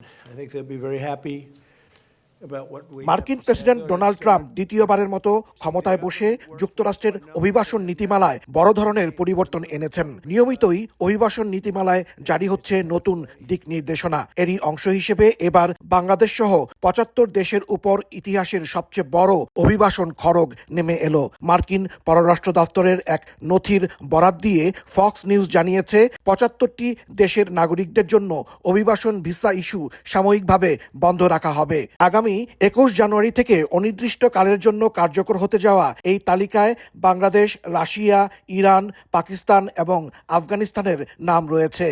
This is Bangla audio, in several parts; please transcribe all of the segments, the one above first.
I think they'll be very happy about what we মার্কিন প্রেসিডেন্ট ডোনাল্ড ট্রাম্প দ্বিতীয়বারের মতো ক্ষমতায় বসে যুক্তরাষ্ট্রের অভিবাসন নীতিমালায় বড় ধরনের পরিবর্তন এনেছেন। নিয়মিতই অভিবাসন নীতিমালায় জারি হচ্ছে নতুন দিক নির্দেশনা। এরই অংশ হিসেবে এবার বাংলাদেশ সহ ৭৫ দেশের উপর ইতিহাসের সবচেয়ে বড় অভিবাসন খরগ নেমে এলো। মার্কিন পররাষ্ট্র দপ্তরের এক নথির বরাত দিয়ে ফক্স নিউজ জানিয়েছে ৭৫টি দেশের নাগরিকদের জন্য অভিবাসন ভিসা ইস্যু সাময়িকভাবে বন্ধ রাখা হবে। আগামী ২১ জানুয়ারি থেকে অনির্দিষ্টকালের জন্য কার্যকর হতে যাওয়া এই তালিকায় বাংলাদেশ, রাশিয়া, ইরান, পাকিস্তান এবং আফগানিস্তানের নাম রয়েছে।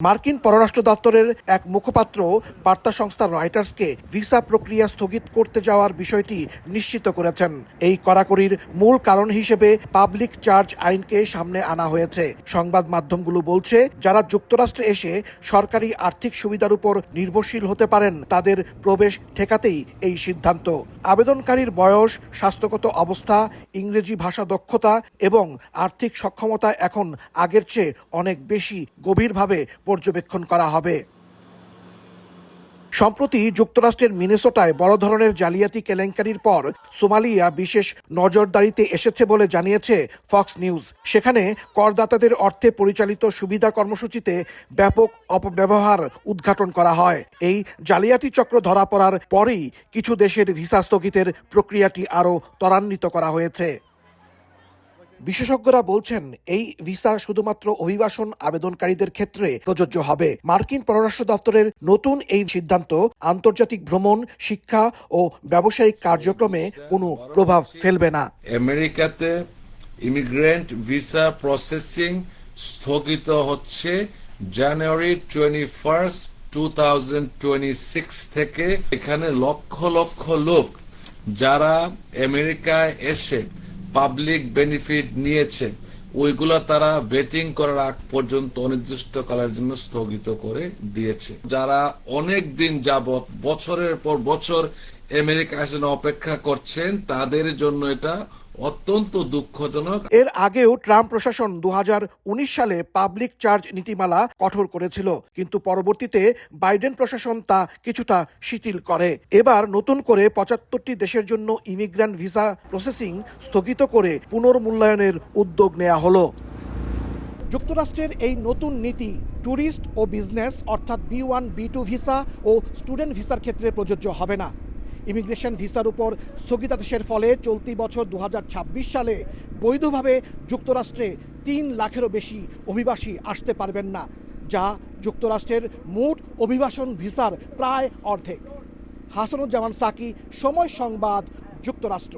মার্কিন পররাষ্ট্র দপ্তরের এক মুখপাত্র বার্তা সংস্থা রয়টার্সকে ভিসা প্রক্রিয়া স্থগিত করতে যাওয়ার বিষয়টি নিশ্চিত করেছেন। এই কড়াকড়ির মূল কারণ হিসেবে পাবলিক চার্জ আইনকে সামনে আনা হয়েছে। সংবাদ মাধ্যমগুলো বলছে, যারা যুক্তরাষ্ট্রে এসে সরকারি আর্থিক সুবিধার উপর নির্ভরশীল হতে পারেন তাদের প্রবেশ ঠেকাতেই এই সিদ্ধান্ত। আবেদনকারীর বয়স, স্বাস্থ্যগত অবস্থা, ইংরেজি ভাষা দক্ষতা এবং আর্থিক সক্ষমতা এখন আগের চেয়ে অনেক বেশি গভীরভাবে পর্যবেক্ষণ করা হবে। সম্প্রতি যুক্তরাষ্ট্রের মিনেসোটায় বড় ধরনের জালিয়াতি কেলেঙ্কারির পর সোমালিয়া বিশেষ নজরদারিতে এসেছে বলে জানিয়েছে ফক্স নিউজ। সেখানে করদাতাদের অর্থে পরিচালিত সুবিধা কর্মসূচিতে ব্যাপক অপব্যবহার উদ্ঘাটন করা হয়। এই জালিয়াতি চক্র ধরা পড়ার পরেই কিছু দেশের ভিসা স্থগিতের প্রক্রিয়াটি আরও ত্বরান্বিত করা হয়েছে। বিশেষজ্ঞরা বলছেন, এই ভিসা শুধুমাত্র অভিবাসন আবেদনকারীদের ক্ষেত্রে প্রযোজ্য হবে। মার্কিন পররাষ্ট্র দপ্তরের নতুন এই সিদ্ধান্ত আন্তর্জাতিক ভ্রমণ, শিক্ষা ও ব্যবসায়িক কার্যক্রমে কোনো প্রভাব ফেলবে না। আমেরিকাতে ইমিগ্রেন্ট ভিসা প্রসেসিং স্থগিত হচ্ছে জানুয়ারি 21, 2026 থেকে। এখানে লক্ষ লক্ষ লোক যারা আমেরিকায় এসে পাবলিক বেনিফিট নিয়েছে, ওইগুলা তারা ভেটিং করার আগ পর্যন্ত অনির্দিষ্টকালের জন্য স্থগিত করে দিয়েছে। যারা অনেক দিন যাবত বছরের পর বছর আমেরিকা আসার অপেক্ষা করছেন, তাদের জন্য এটা অত্যন্ত দুঃখজনক। এর আগেও ট্রাম্প প্রশাসন 2019 সালে পাবলিক চার্জ নীতিমালা কঠোর করেছিল, কিন্তু পরবর্তীতে বাইডেন প্রশাসন তা কিছুটা শিথিল করে। এবার নতুন করে ৭৫টি দেশের জন্য ইমিগ্রেন্ট ভিসা প্রসেসিং স্থগিত করে পুনর্মূল্যায়নের উদ্যোগ নেওয়া হলো। যুক্তরাষ্ট্রের এই নতুন নীতি ট্যুরিস্ট ও বিজনেস অর্থাৎ B1, B2 ভিসা ও স্টুডেন্ট ভিসার ক্ষেত্রে প্রযোজ্য হবে না। ইমিগ্রেশন ভিসার উপর স্থগিতাদেশের ফলে চলতি বছর 2026 সালে বৈধভাবে যুক্তরাষ্ট্রে 3 লাখেরও বেশি অভিবাসী আসতে পারবেন না, যা যুক্তরাষ্ট্রের মোট অভিবাসন ভিসার প্রায় অর্ধেক। হাসানুজ্জামান সাকি, সময় সংবাদ, যুক্তরাষ্ট্র।